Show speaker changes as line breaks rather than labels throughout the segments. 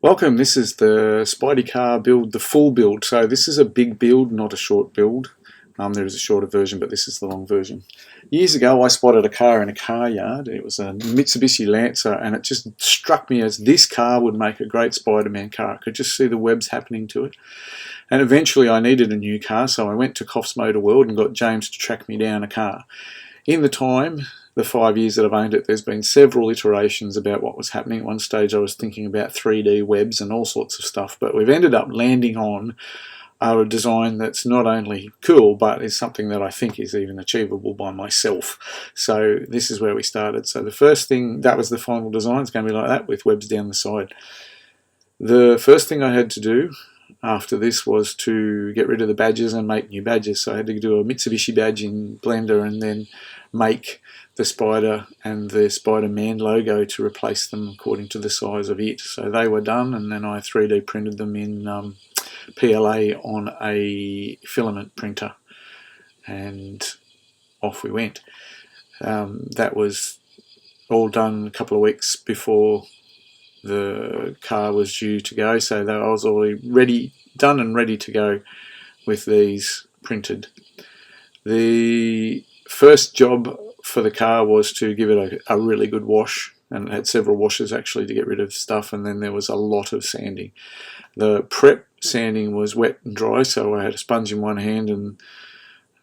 Welcome, this is the Spidey Car build, the full build. So this is a big build, not a short build. There is a shorter version, but this is the long version. Years ago I spotted a car in a car yard. It was a Mitsubishi Lancer, and it just struck me as this car would make a great Spider-Man car. I could just see the webs happening to it. And eventually I needed a new car, so I went to Coffs Motor World and got James to track me down a car. In the time, the 5 years that I've owned it, there's been several iterations about what was happening. At one stage I was thinking about 3D webs and all sorts of stuff, but we've ended up landing on a design that's not only cool, but is something that I think is even achievable by myself. So this is where we started. So the first thing, that was the final design. It's going to be like that with webs down the side. The first thing I had to do after this was to get rid of the badges and make new badges. So I had to do a Mitsubishi badge in Blender and then make the Spider and the Spider-Man logo to replace them according to the size of it. So they were done, and then I 3D printed them in PLA on a filament printer, and off we went. That was all done a couple of weeks before the car was due to go, so I was already done and ready to go with these printed. The first job for the car was to give it a really good wash, and it had several washes actually to get rid of stuff, and then there was a lot of sanding. The prep sanding was wet and dry, so I had a sponge in one hand and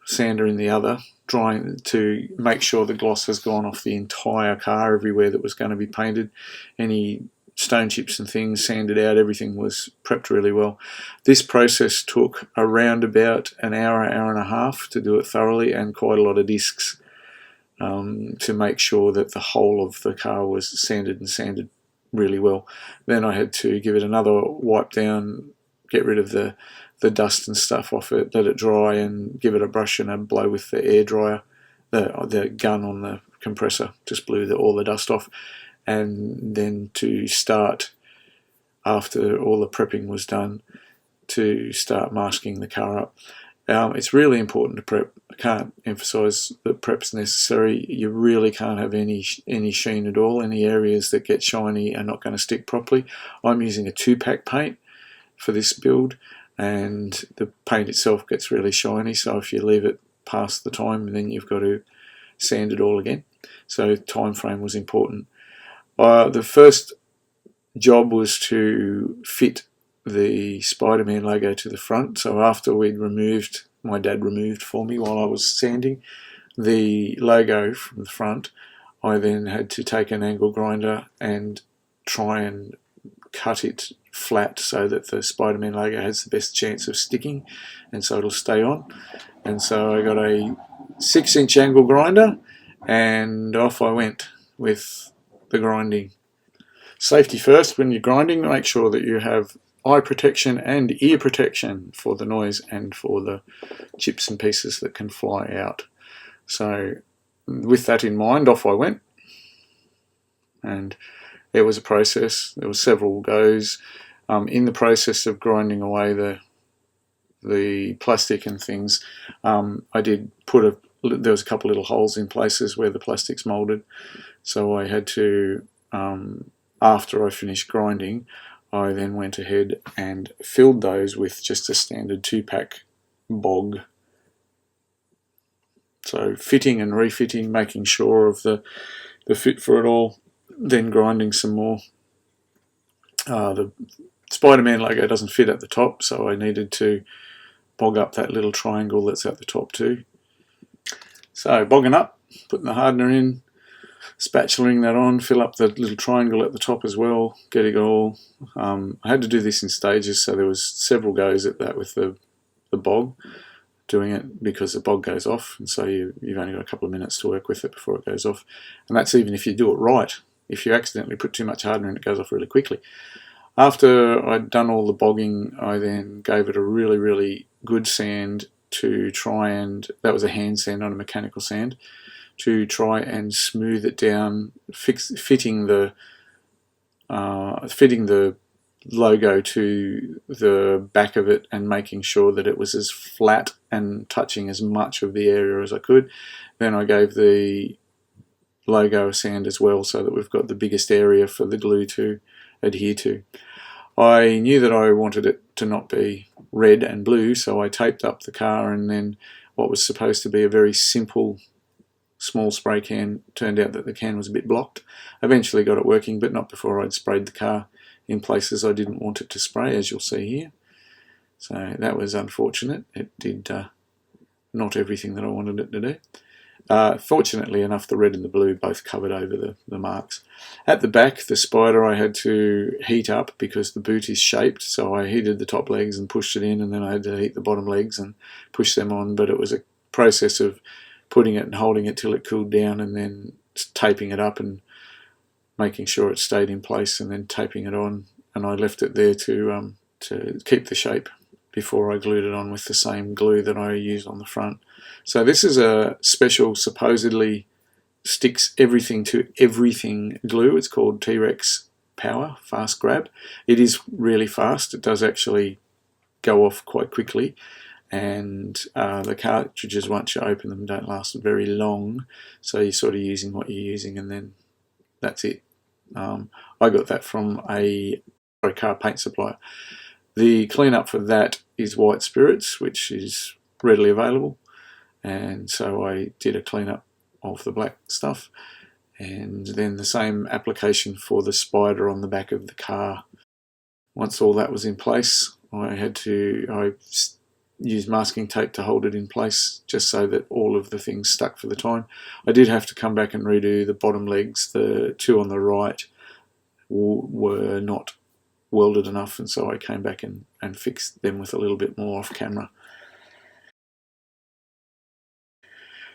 sander in the other, drying to make sure the gloss has gone off the entire car everywhere that was going to be painted. Any stone chips and things sanded out, everything was prepped really well. This process took around about an hour and a half to do it thoroughly, and quite a lot of discs to make sure that the whole of the car was sanded really well. Then I had to give it another wipe down, get rid of the dust and stuff off it, let it dry, and give it a brush and a blow with the air dryer. The gun on the compressor just blew all the dust off. And then to start, after all the prepping was done, to start masking the car up. It's really important to prep. I can't emphasise that prep's necessary. You really can't have any sheen at all. Any areas that get shiny are not going to stick properly. I'm using a 2-pack paint for this build, and the paint itself gets really shiny, so if you leave it past the time, then you've got to sand it all again. So time frame was important. The first job was to fit the Spider-Man logo to the front. So after my dad removed for me while I was sanding the logo from the front, I then had to take an angle grinder and try and cut it flat so that the Spider-Man logo has the best chance of sticking, and so it'll stay on. And so I got a 6-inch angle grinder, and off I went with the grinding. Safety first. When you're grinding, make sure that you have eye protection and ear protection for the noise and for the chips and pieces that can fly out. So with that in mind, off I went, and it was a process. There were several goes. In the process of grinding away the plastic and things, I did there was a couple little holes in places where the plastic's moulded, so I had to, after I finished grinding, I then went ahead and filled those with just a standard 2-pack bog. So fitting and refitting, making sure of the fit for it all, then grinding some more. The Spider-Man logo doesn't fit at the top, so I needed to bog up that little triangle that's at the top too. So bogging up, putting the hardener in, spatulaing that on, fill up the little triangle at the top as well, getting it all. I had to do this in stages, so there was several goes at that with the bog, doing it because the bog goes off, and so you've only got a couple of minutes to work with it before it goes off. And that's even if you do it right. If you accidentally put too much hardener in, it goes off really quickly. After I'd done all the bogging, I then gave it a really, really good sand to try and, that was a hand sand, not a mechanical sand, to try and smooth it down, fitting the logo to the back of it and making sure that it was as flat and touching as much of the area as I could. Then I gave the logo a sand as well, so that we've got the biggest area for the glue to adhere to. I knew that I wanted it to not be red and blue, so I taped up the car, and then what was supposed to be a very simple small spray can turned out that the can was a bit blocked. I eventually got it working, but not before I'd sprayed the car in places I didn't want it to spray, as you'll see here. So that was unfortunate. It did not everything that I wanted it to do. Fortunately enough, the red and the blue both covered over the marks. At the back, the Spider I had to heat up because the boot is shaped, so I heated the top legs and pushed it in, and then I had to heat the bottom legs and push them on, but it was a process of putting it and holding it till it cooled down, and then taping it up and making sure it stayed in place, and then taping it on. And I left it there to keep the shape before I glued it on with the same glue that I used on the front. So this is a special, supposedly sticks everything to everything glue. It's called T-Rex Power Fast Grab. It is really fast. It does actually go off quite quickly, and the cartridges, once you open them, don't last very long, so you're sort of using what you're using, and then that's it. I got that from a car paint supplier. The cleanup for that is white spirits, which is readily available, and so I did a cleanup of the black stuff, and then the same application for the Spider on the back of the car. Once all that was in place, I used masking tape to hold it in place, just so that all of the things stuck for the time. I did have to come back and redo the bottom legs. The two on the right were not welded enough, and so I came back and fixed them with a little bit more off camera.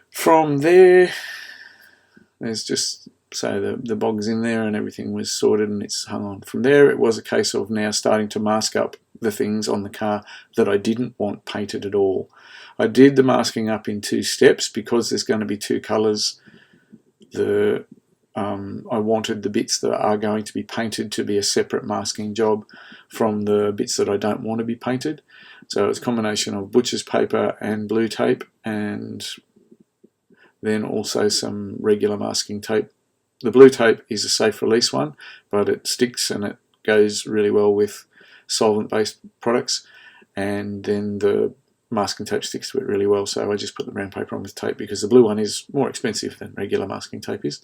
From there, there's just, so the bog's in there and everything was sorted and it's hung on. From there, it was a case of now starting to mask up the things on the car that I didn't want painted at all. I did the masking up in 2 steps because there's going to be 2 colours. I wanted the bits that are going to be painted to be a separate masking job from the bits that I don't want to be painted. So it's a combination of butcher's paper and blue tape, and then also some regular masking tape. The blue tape is a safe release one, but it sticks and it goes really well with solvent-based products, and then the masking tape sticks to it really well, so I just put the brown paper on with tape because the blue one is more expensive than regular masking tape is.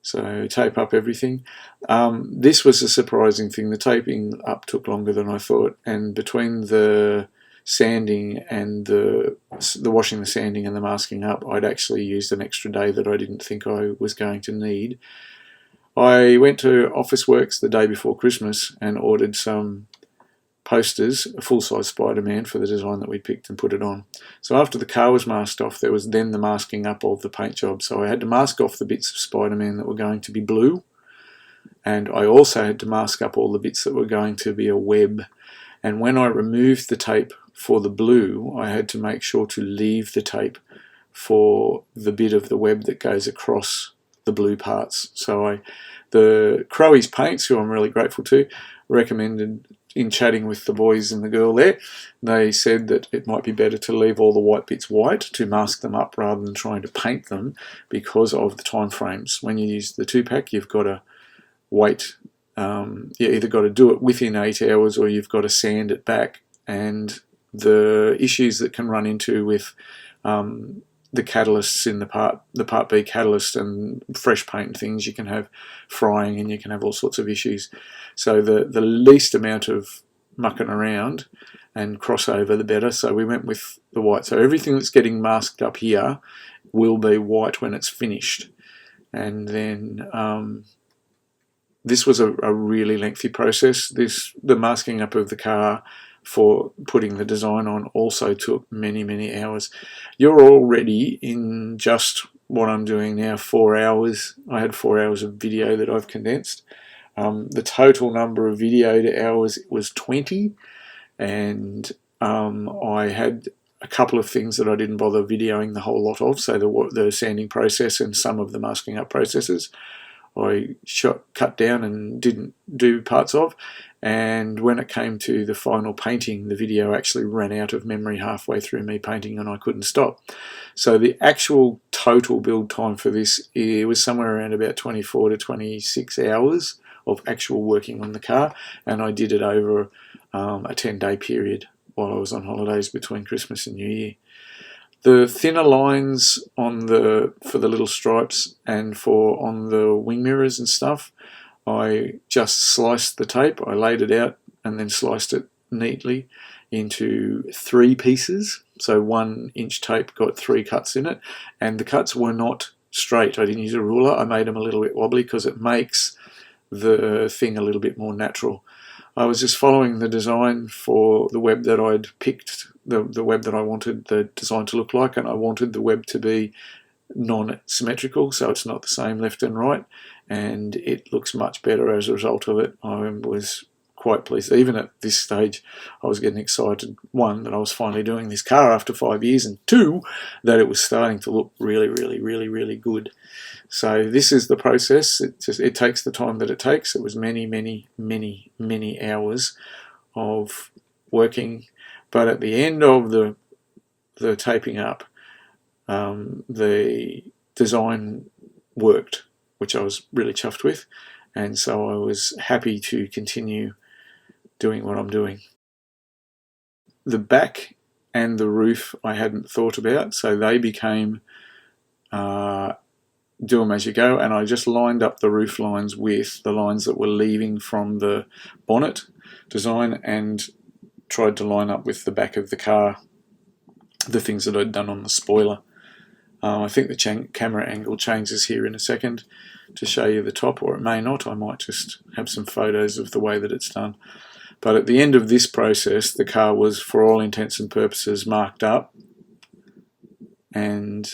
So tape up everything. This was a surprising thing. The taping up took longer than I thought, and between the sanding and the washing, the sanding and the masking up, I'd actually used an extra day that I didn't think I was going to need. I went to Officeworks the day before Christmas and ordered some posters, a full-size Spider-Man for the design that we picked, and put it on. So after the car was masked off, there was then the masking up of the paint job. So I had to mask off the bits of Spider-Man that were going to be blue, and I also had to mask up all the bits that were going to be a web. And when I removed the tape for the blue, I had to make sure to leave the tape for the bit of the web that goes across the blue parts. So the Crowies paints, who I'm really grateful to, recommended, in chatting with the boys and the girl there, they said that it might be better to leave all the white bits white to mask them up rather than trying to paint them because of the time frames. When you use the 2-pack, you've got to wait. You either got to do it within 8 hours or you've got to sand it back, and the issues that can run into with the catalysts in the Part B catalyst and fresh paint and things, you can have frying and you can have all sorts of issues. So the least amount of mucking around and crossover, the better. So we went with the white. So everything that's getting masked up here will be white when it's finished. And then this was a really lengthy process. The masking up of the car for putting the design on also took many, many hours. You're already in just what I'm doing now 4 hours. I had 4 hours of video that I've condensed. The total number of videoed hours was 20, and I had a couple of things that I didn't bother videoing the whole lot of, so the sanding process and some of the masking up processes I cut down and didn't do parts of. And when it came to the final painting, the video actually ran out of memory halfway through me painting and I couldn't stop. So the actual total build time for this, it was somewhere around about 24 to 26 hours of actual working on the car, and I did it over a 10-day period while I was on holidays between Christmas and New Year. The thinner lines on for the little stripes and on the wing mirrors and stuff, I just sliced the tape. I laid it out and then sliced it neatly into 3 pieces. So 1-inch tape got 3 cuts in it, and the cuts were not straight. I didn't use a ruler. I made them a little bit wobbly because it makes the thing a little bit more natural. I was just following the design for the web that I'd picked, the web that I wanted the design to look like, and I wanted the web to be non-symmetrical, so it's not the same left and right, and it looks much better as a result of it. I was quite pleased. Even at this stage, I was getting excited, 1, that I was finally doing this car after 5 years, and 2, that it was starting to look really, really, really, really good. So this is the process. It takes the time that it takes. It was many, many, many, many hours of working, but at the end of the taping up, the design worked, which I was really chuffed with, and so I was happy to continue doing what I'm doing. The back and the roof I hadn't thought about, so they became do them as you go, and I just lined up the roof lines with the lines that were leaving from the bonnet design and tried to line up with the back of the car the things that I'd done on the spoiler. I think the camera angle changes here in a second to show you the top, or it may not. I might just have some photos of the way that it's done. But at the end of this process, the car was, for all intents and purposes, marked up, and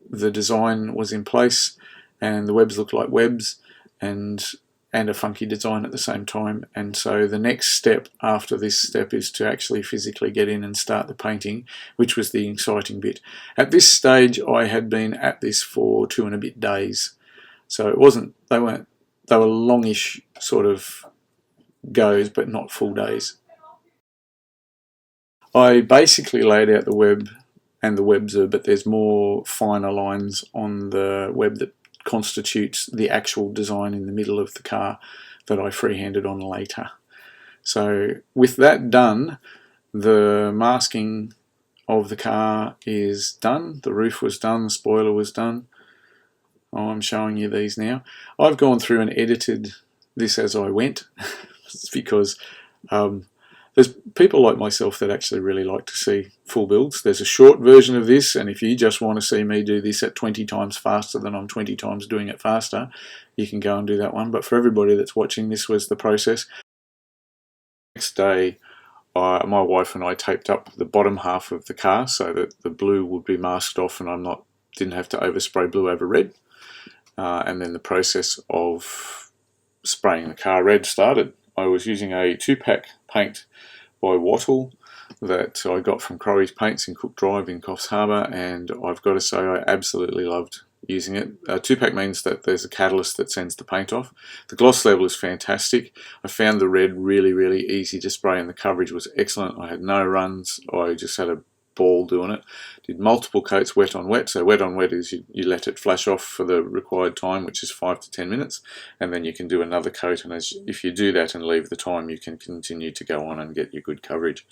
the design was in place, and the webs looked like webs, and a funky design at the same time. And so the next step after this step is to actually physically get in and start the painting, which was the exciting bit. At this stage, I had been at this for 2 and a bit days, so it wasn't, they were longish sort of goes, but not full days. I basically laid out the web and the webs are, but there's more finer lines on the web that constitutes the actual design in the middle of the car that I freehanded on later. So with that done, the masking of the car is done, the roof was done, the spoiler was done. I'm showing you these now. I've gone through and edited this as I went. It's because there's people like myself that actually really like to see full builds. There's a short version of this, and if you just want to see me do this at 20 times faster than I'm 20 times doing it faster, you can go and do that one. But for everybody that's watching, this was the process. Next day, my wife and I taped up the bottom half of the car so that the blue would be masked off and didn't have to overspray blue over red. And then the process of spraying the car red started. I was using a 2-pack paint by Wattle that I got from Crowies Paints in Cook Drive in Coffs Harbour, and I've got to say I absolutely loved using it. 2-pack means that there's a catalyst that sends the paint off. The gloss level is fantastic. I found the red really, really easy to spray, and the coverage was excellent. I had no runs. I just had a ball doing it. Did multiple coats wet on wet. So wet on wet is you let it flash off for the required time, which is 5 to 10 minutes, and then you can do another coat, and if you do that and leave the time, you can continue to go on and get your good coverage.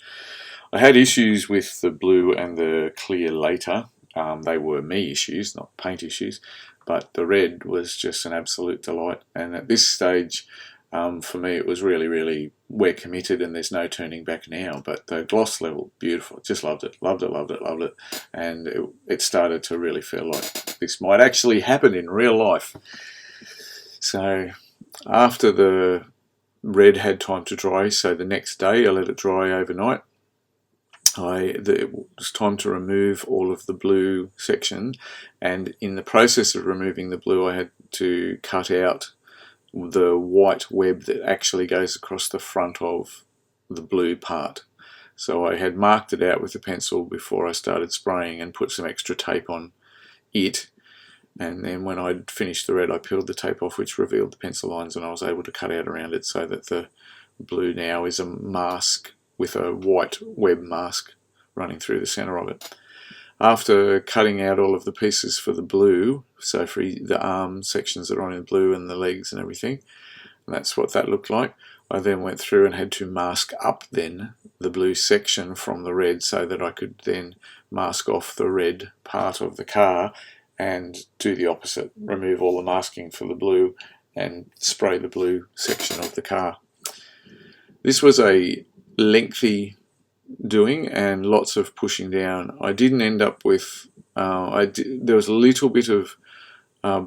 I had issues with the blue and the clear later. They were me issues, not paint issues, but the red was just an absolute delight. And at this stage, for me, it was really, really, we're committed and there's no turning back now. But the gloss level, beautiful. Just loved it, loved it, loved it, loved it. And it started to really feel like this might actually happen in real life. So after the red had time to dry, so the next day I let it dry overnight, it was time to remove all of the blue section, and in the process of removing the blue I had to cut out the white web that actually goes across the front of the blue part. So I had marked it out with a pencil before I started spraying and put some extra tape on it, and then when I'd finished the red I peeled the tape off, which revealed the pencil lines, and I was able to cut out around it so that the blue now is a mask with a white web mask running through the center of it. After cutting out all of the pieces for the blue, so for the arm sections that are on in blue and the legs and everything, That's what that looked like. I then went through and had to mask up then the blue section from the red so that I could then mask off the red part of the car and do the opposite, remove all the masking for the blue and spray the blue section of the car. This was a lengthy doing and lots of pushing down. I didn't end up with, there was a little bit of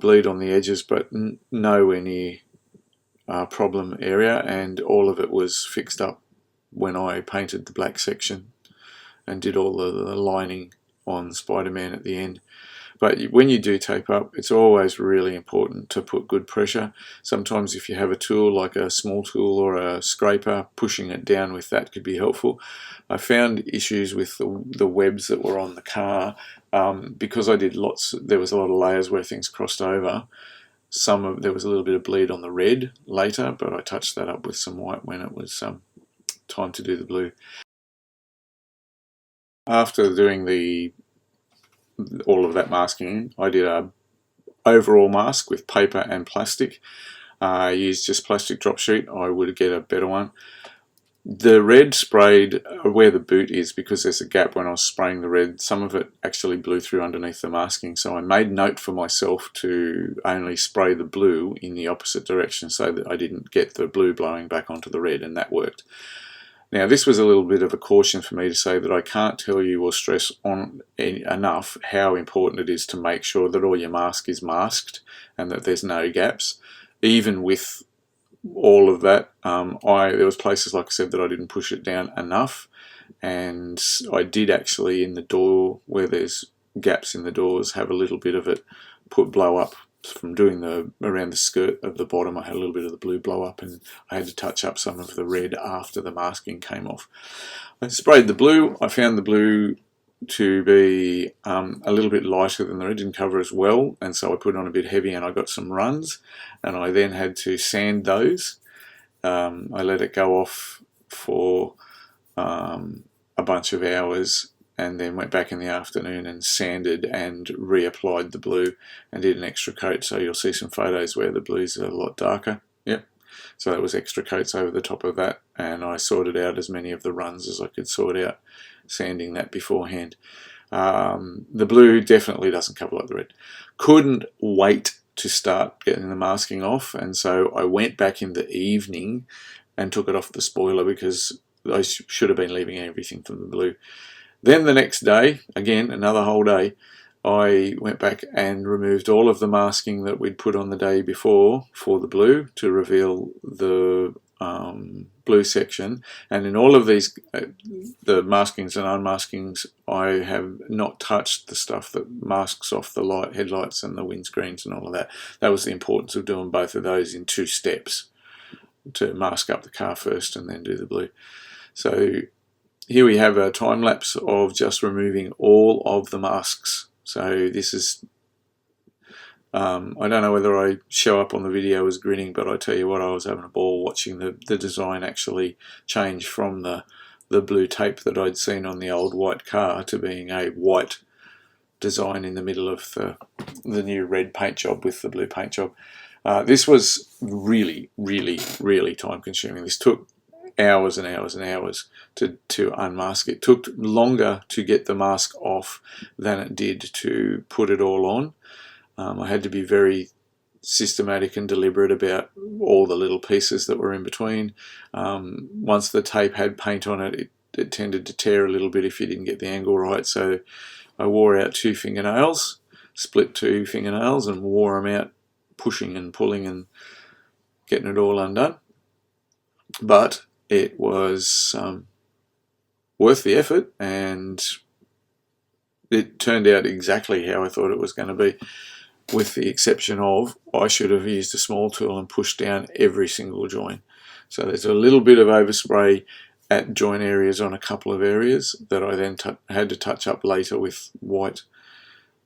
bleed on the edges, but nowhere near problem area, and all of it was fixed up when I painted the black section and did all the lining on Spider-Man at the end. But when you do tape up, it's always really important to put good pressure. Sometimes if you have a tool like a small tool or a scraper, pushing it down with that could be helpful. I found issues with the webs that were on the car because I did lots. There was a lot of layers where things crossed over. There was a little bit of bleed on the red later, but I touched that up with some white when it was time to do the blue. After doing all of that masking, I did a overall mask with paper and plastic. I used just plastic drop sheet. I would get a better one. The red sprayed where the boot is, because there's a gap when I was spraying the red. Some of it actually blew through underneath the masking, so I made note for myself to only spray the blue in the opposite direction so that I didn't get the blue blowing back onto the red, and that worked. Now, this was a little bit of a caution for me to say that I can't tell you or stress on enough how important it is to make sure that all your mask is masked and that there's no gaps. Even with all of that, there was places, like I said, that I didn't push it down enough, and I did actually, in the door where there's gaps in the doors, have a little bit of it blow up from doing around the skirt of the bottom. I had a little bit of the blue blow up, and I had to touch up some of the red after the masking came off. I sprayed the blue. I found the blue to be a little bit lighter than the red, didn't cover as well, and so I put it on a bit heavy, and I got some runs, and I then had to sand those. I let it go off for a bunch of hours, and then went back in the afternoon and sanded and reapplied the blue and did an extra coat. So you'll see some photos where the blues are a lot darker. Yep. So that was extra coats over the top of that, and I sorted out as many of the runs as I could sort out, sanding that beforehand. The blue definitely doesn't cover like the red. Couldn't wait to start getting the masking off, and so I went back in the evening and took it off the spoiler, because I should have been leaving everything from the blue. Then the next day, again another whole day, I went back and removed all of the masking that we'd put on the day before for the blue to reveal the blue section. And in all of these, the maskings and unmaskings, I have not touched the stuff that masks off the headlights and the windscreens and all of that. That was the importance of doing both of those in 2 steps, to mask up the car first and then do the blue. So here we have a time lapse of just removing all of the masks. So this is, I don't know whether I show up on the video as grinning, but I tell you what, I was having a ball watching the design actually change from the blue tape that I'd seen on the old white car to being a white design in the middle of the new red paint job with the blue paint job. This was really, really, really time consuming. This took hours and hours and hours to unmask. It took longer to get the mask off than it did to put it all on. I had to be very systematic and deliberate about all the little pieces that were in between. Once the tape had paint on it, it tended to tear a little bit if you didn't get the angle right, so I wore out 2 fingernails, split 2 fingernails and wore them out, pushing and pulling and getting it all undone. But it was worth the effort, and it turned out exactly how I thought it was going to be, with the exception of I should have used a small tool and pushed down every single joint. So there's a little bit of overspray at joint areas on a couple of areas that I then had to touch up later with white,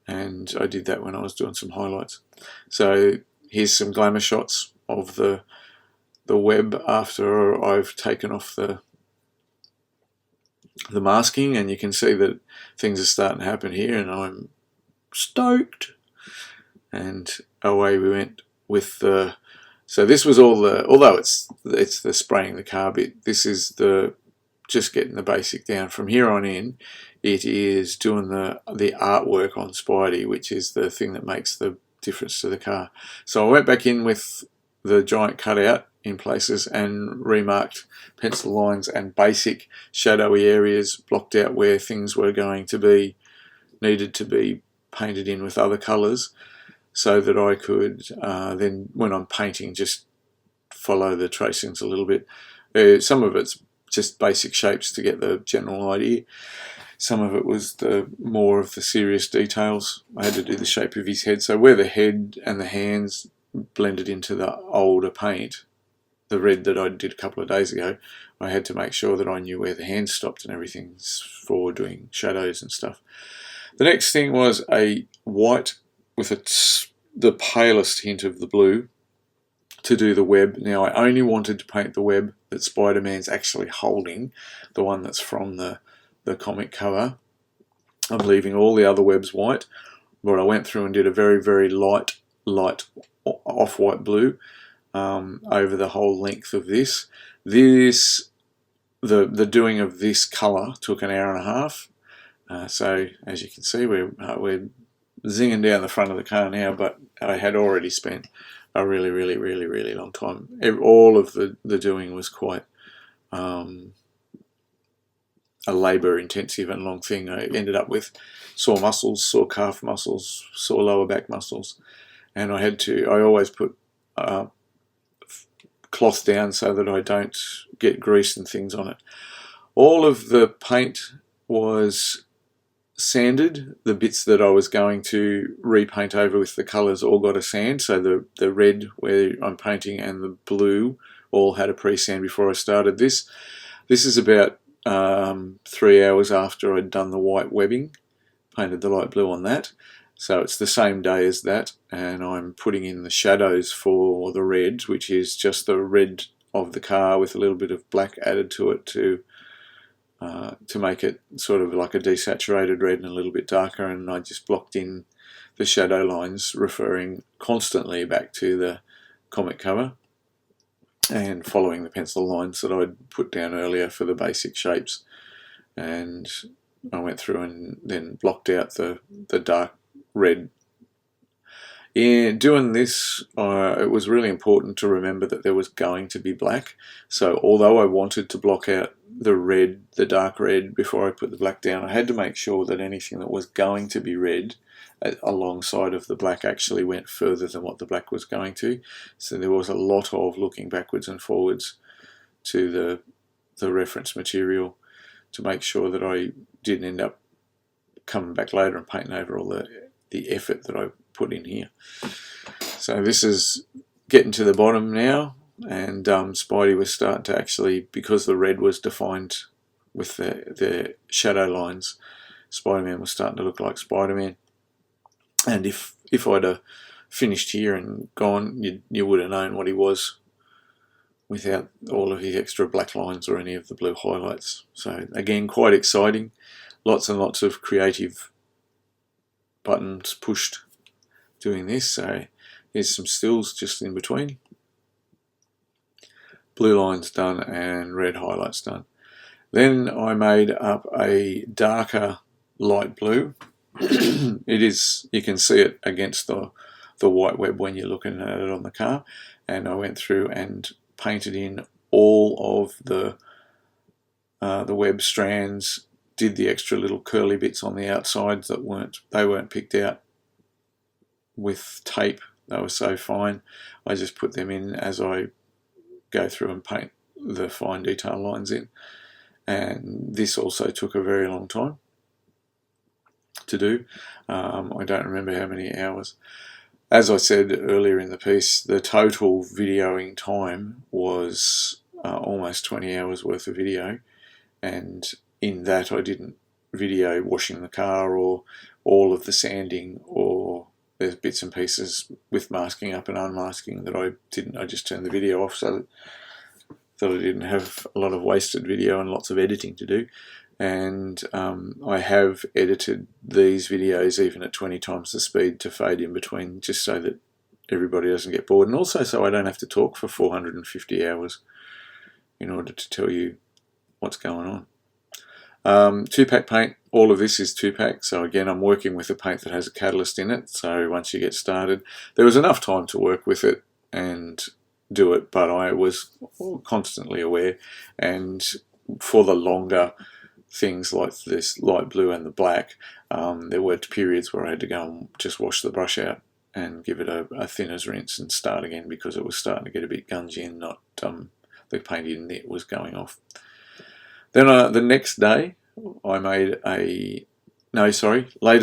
and I did that when I was doing some highlights. So here's some glamour shots of the web after I've taken off the masking, and you can see that things are starting to happen here, and I'm stoked. And away we went with the So this was all the, although it's the spraying the car bit, this is the just getting the basic down. From here on in, it is doing the artwork on Spidey, which is the thing that makes the difference to the car. So I went back in with the giant cutout in places and remarked pencil lines and basic shadowy areas, blocked out where things were going to be, needed to be painted in with other colours, so that I could then, when I'm painting, just follow the tracings a little bit. Some of it's just basic shapes to get the general idea. Some of it was the more of the serious details. I had to do the shape of his head. So where the head and the hands blended into the older paint, the red that I did a couple of days ago, I had to make sure that I knew where the hands stopped and everything for doing shadows and stuff. The next thing was a white with the palest hint of the blue to do the web. Now I only wanted to paint the web that Spider-Man's actually holding, the one that's from the comic cover. I'm leaving all the other webs white, but I went through and did a very, very light off-white blue over the whole length of this. The doing of this colour took an hour and a half. So as you can see, we're zinging down the front of the car now, but I had already spent a really, really, really, really long time. All of the doing was quite a labour intensive and long thing. I ended up with sore muscles, sore calf muscles, sore lower back muscles, and I always put cloth down so that I don't get grease and things on it. All of the paint was sanded. The bits that I was going to repaint over with the colours all got a sand, so the red where I'm painting and the blue all had a pre-sand before I started this. This is about 3 hours after I'd done the white webbing, painted the light blue on that. So it's the same day as that, and I'm putting in the shadows for the red, which is just the red of the car with a little bit of black added to it to make it sort of like a desaturated red and a little bit darker. And I just blocked in the shadow lines, referring constantly back to the comic cover and following the pencil lines that I'd put down earlier for the basic shapes. And I went through and then blocked out the dark red. In doing this, it was really important to remember that there was going to be black. So although I wanted to block out the dark red before I put the black down, I had to make sure that anything that was going to be red alongside of the black actually went further than what the black was going to. So there was a lot of looking backwards and forwards to the reference material to make sure that I didn't end up coming back later and painting over all the effort that I put in here. So this is getting to the bottom now, and Spidey was starting to actually, because the red was defined with the shadow lines, Spider-Man was starting to look like Spider-Man. And if I'd have finished here and gone, you would have known what he was without all of his extra black lines or any of the blue highlights. So again, quite exciting. Lots and lots of creative buttons pushed doing this. So here's some stills just in between. Blue lines done and red highlights done. Then I made up a darker light blue. It is, you can see it against the white web when you're looking at it on the car, and I went through and painted in all of the web strands, did the extra little curly bits on the outsides that weren't picked out with tape. They were so fine. I just put them in as I go through and paint the fine detail lines in. And this also took a very long time to do. I don't remember how many hours. As I said earlier in the piece, the total videoing time was almost 20 hours worth of video, and in that I didn't video washing the car or all of the sanding, or there's bits and pieces with masking up and unmasking that I didn't. I just turned the video off so that I didn't have a lot of wasted video and lots of editing to do. And I have edited these videos even at 20 times the speed to fade in between, just so that everybody doesn't get bored, and also so I don't have to talk for 450 hours in order to tell you what's going on. 2-pack paint, all of this is 2-pack, so again I'm working with a paint that has a catalyst in it, so once you get started, there was enough time to work with it and do it, but I was constantly aware, and for the longer things like this light blue and the black, there were periods where I had to go and just wash the brush out and give it a thinner's rinse and start again because it was starting to get a bit gungy and not the painted net was going off. Then the next day, I made later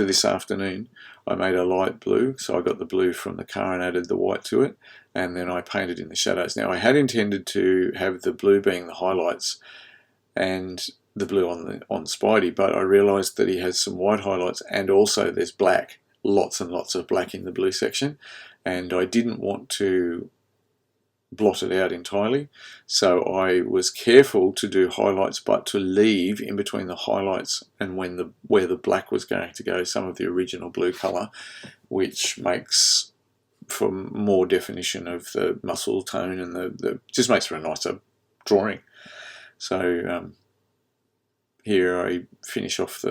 this afternoon, I made a light blue. So I got the blue from the car and added the white to it, and then I painted in the shadows. Now I had intended to have the blue being the highlights and the blue on Spidey, but I realised that he has some white highlights and also there's black, lots and lots of black in the blue section, and I didn't want to blot it out entirely, so I was careful to do highlights but to leave in between the highlights and where the black was going to go some of the original blue colour, which makes for more definition of the muscle tone and the just makes for a nicer drawing. So here I finish off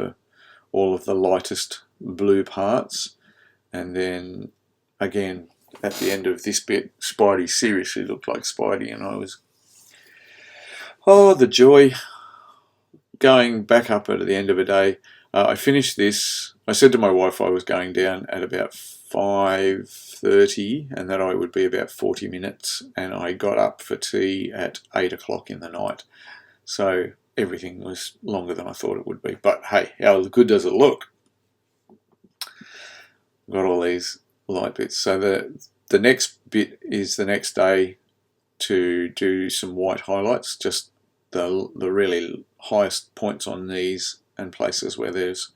all of the lightest blue parts, and then again at the end of this bit, Spidey seriously looked like Spidey, and I was, the joy. Going back up at the end of a day, I finished this. I said to my wife I was going down at about 5:30 and that I would be about 40 minutes, and I got up for tea at 8 o'clock in the night. So everything was longer than I thought it would be. But hey, how good does it look? Got all these light bits. So the next bit is the next day to do some white highlights, just the really highest points on these and places where there's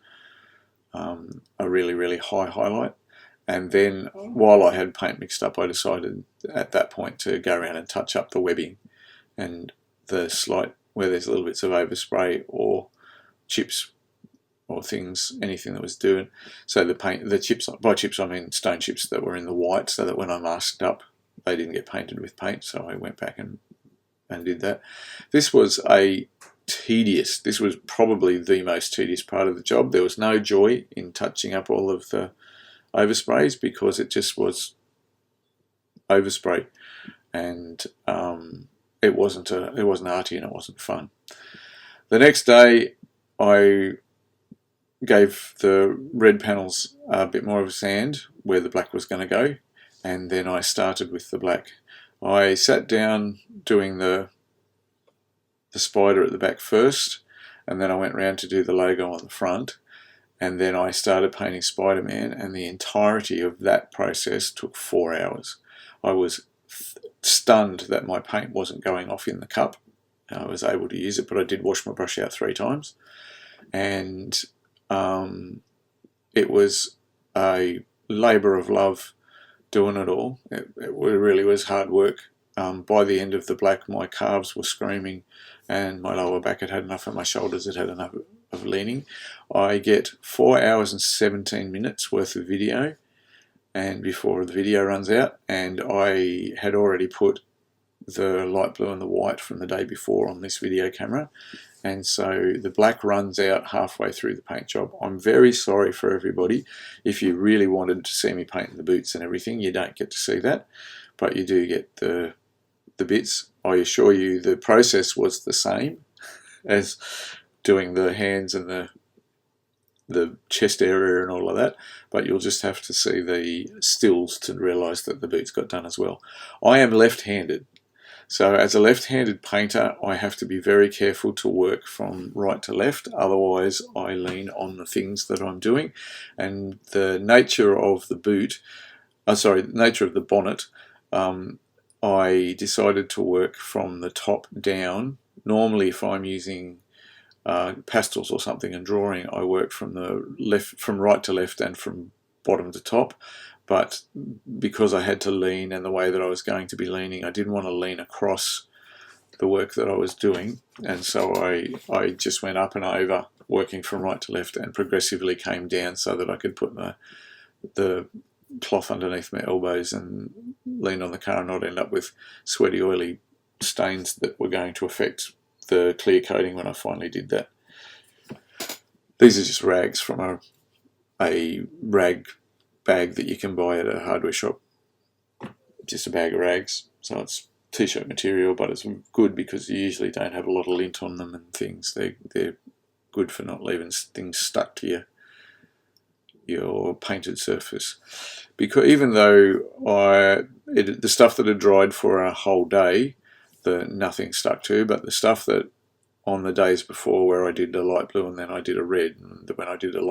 a really high highlight. And then while I had paint mixed up, I decided at that point to go around and touch up the webbing and the slight where there's little bits of overspray or chips or things, anything that was doing. So the chips, by chips I mean stone chips that were in the white, so that when I masked up they didn't get painted with paint. So I went back and did that. This was this was probably the most tedious part of the job. There was no joy in touching up all of the oversprays because it just was overspray, and it wasn't arty and it wasn't fun. The next day I gave the red panels a bit more of a sand where the black was going to go, and then I started with the black. I sat down doing the spider at the back first, and then I went round to do the logo on the front, and then I started painting Spider-Man, and the entirety of that process took 4 hours. I was stunned that my paint wasn't going off in the cup. I was able to use it, but I did wash my brush out 3 times, and it was a labour of love doing it all. It really was hard work. By the end of the black, my calves were screaming and my lower back had had enough, and my shoulders had had enough of leaning. I get 4 hours and 17 minutes worth of video, and before the video runs out, and I had already put the light blue and the white from the day before on this video camera, and so the black runs out halfway through the paint job. I'm very sorry for everybody. If you really wanted to see me painting the boots and everything, you don't get to see that, but you do get the bits. I assure you the process was the same as doing the hands and the chest area and all of that, but you'll just have to see the stills to realise that the boots got done as well. I am left-handed, so as a left-handed painter I have to be very careful to work from right to left, otherwise I lean on the things that I'm doing. And the nature of the boot, the nature of the bonnet, I decided to work from the top down. Normally if I'm using pastels or something and drawing, I work from right to left and from bottom to top, but because I had to lean and the way that I was going to be leaning, I didn't want to lean across the work that I was doing, and so I just went up and over, working from right to left, and progressively came down so that I could put the cloth underneath my elbows and lean on the car and not end up with sweaty, oily stains that were going to affect the clear coating when I finally did that. These are just rags from a rag bag that you can buy at a hardware shop. Just a bag of rags. So it's t-shirt material, but it's good because you usually don't have a lot of lint on them and things. They're good for not leaving things stuck to your painted surface. Because even though the stuff that had dried for a whole day, nothing stuck to, but the stuff that on the days before where I did a light blue and then I did a red, and when I did the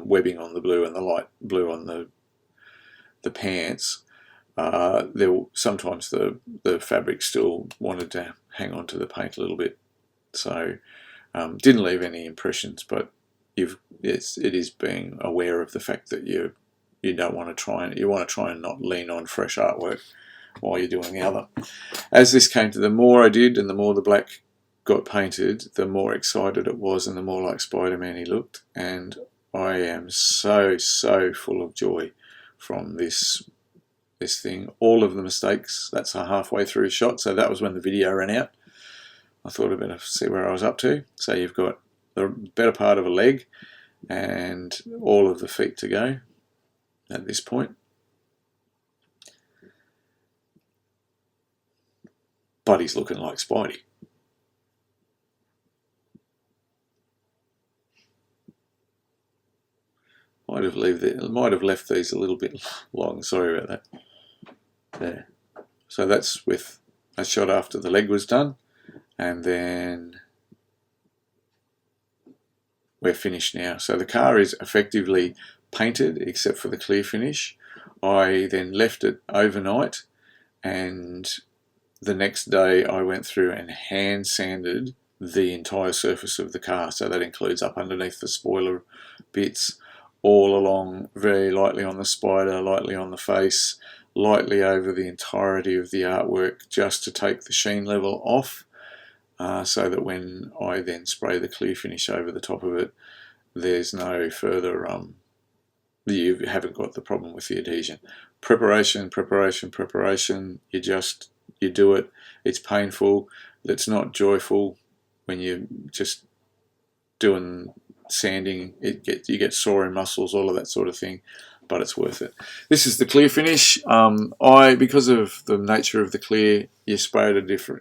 webbing on the blue and the light blue on the pants, sometimes the fabric still wanted to hang on to the paint a little bit. So didn't leave any impressions, but it is being aware of the fact that you don't want to try and not lean on fresh artwork while you're doing the other. As this came to, the more I did and the more the black got painted, the more excited it was and the more like Spider-Man he looked, and I am so full of joy from this thing. All of the mistakes, that's a halfway through shot, so that was when the video ran out. I thought I'd better see where I was up to. So you've got the better part of a leg and all of the feet to go at this point. But he's looking like Spidey. Might have left these a little bit long. Sorry about that. There. So that's with a shot after the leg was done, and then we're finished now. So the car is effectively painted except for the clear finish. I then left it overnight, and the next day I went through and hand sanded the entire surface of the car. So that includes up underneath the spoiler bits, all along, very lightly on the spider, lightly on the face, lightly over the entirety of the artwork, just to take the sheen level off, so that when I then spray the clear finish over the top of it, there's no further, you haven't got the problem with the adhesion. Preparation, you do it. It's painful. It's not joyful when you're just doing sanding. You get sore in muscles, all of that sort of thing, but it's worth it. This is the clear finish. Because of the nature of the clear, you spray it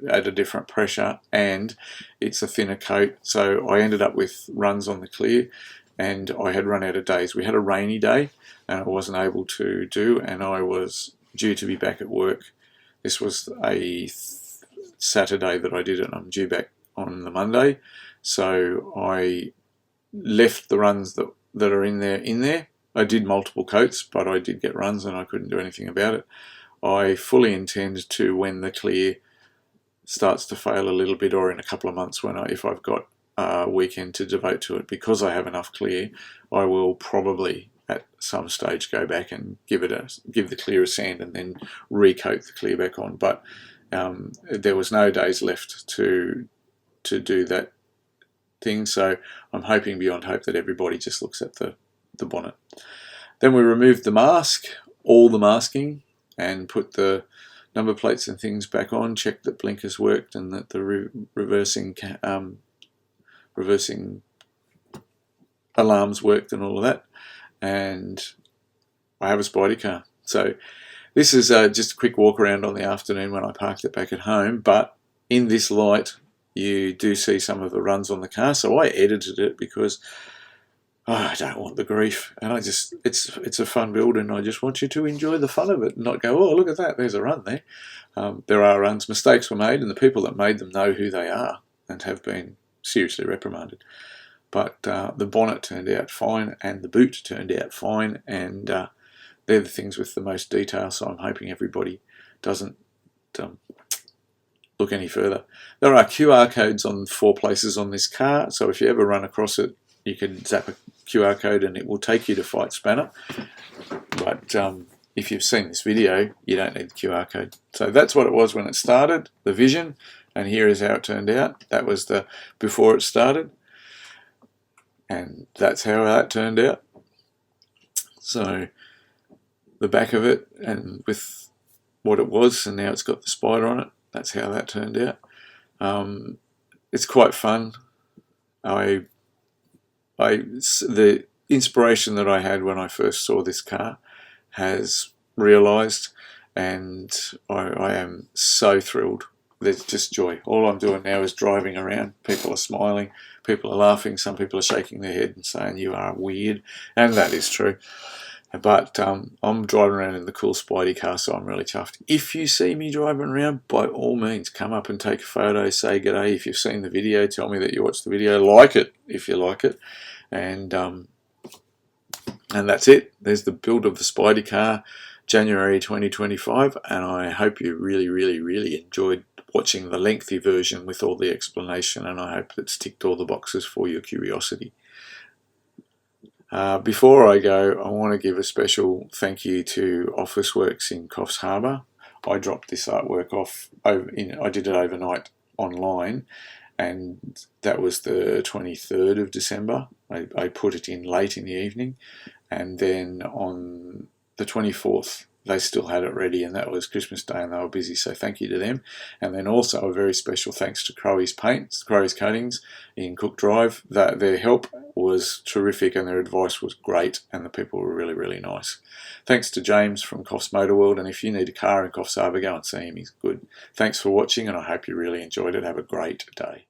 at a different pressure, and it's a thinner coat. So I ended up with runs on the clear, and I had run out of days. We had a rainy day, and I wasn't able to do, and I was due to be back at work. This was a Saturday that I did it, and I'm due back on the Monday. So I left the runs that are in there. I did multiple coats, but I did get runs and I couldn't do anything about it. I fully intend to, when the clear starts to fail a little bit, or in a couple of months if I've got a weekend to devote to it, because I have enough clear, I will probably at some stage go back and give the clear a sand and then recoat the clear back on. But there was no days left to do that thing, so I'm hoping beyond hope that everybody just looks at the bonnet. Then we removed the mask, all the masking, and put the number plates and things back on, checked that blinkers worked and that the reversing alarms worked and all of that. And I have a Spidey car. So this is just a quick walk around on the afternoon when I parked it back at home, but in this light you do see some of the runs on the car. So I edited it because I don't want the grief, and it's a fun build, and I just want you to enjoy the fun of it and not go, oh, look at that, there's a run there. There are runs, mistakes were made, and the people that made them know who they are and have been seriously reprimanded. But the bonnet turned out fine, and the boot turned out fine, and they're the things with the most detail, so I'm hoping everybody doesn't look any further. There are QR codes on 4 places on this car, so if you ever run across it, you can zap a QR code and it will take you to Fightspanner. But if you've seen this video, you don't need the QR code. So that's what it was when it started, the vision, and here is how it turned out. That was the before it started, and that's how that turned out. So the back of it, and with what it was, and now it's got the spider on it. That's how that turned out. It's quite fun. The inspiration that I had when I first saw this car has realised, and I am so thrilled. There's just joy. All I'm doing now is driving around. People are smiling, people are laughing, some people are shaking their head and saying you are weird, and that is true. But I'm driving around in the cool Spidey car, so I'm really chuffed. If you see me driving around, by all means, come up and take a photo, say g'day. If you've seen the video, tell me that you watched the video. Like it if you like it. And that's it. There's the build of the Spidey car, January 2025, and I hope you really, really, really enjoyed watching the lengthy version with all the explanation, and I hope it's ticked all the boxes for your curiosity. Before I go, I want to give a special thank you to Officeworks in Coffs Harbour. I dropped this artwork off, I did it overnight online, and that was the 23rd of December. I put it in late in the evening, and then on the 24th they still had it ready, and that was Christmas Day, and they were busy, so thank you to them. And then also a very special thanks to Crowies Coatings in Cook Drive. Their help was terrific, and their advice was great, and the people were really, really nice. Thanks to James from Coffs Motor World, and if you need a car in Coffs Harbour, go and see him, he's good. Thanks for watching, and I hope you really enjoyed it. Have a great day.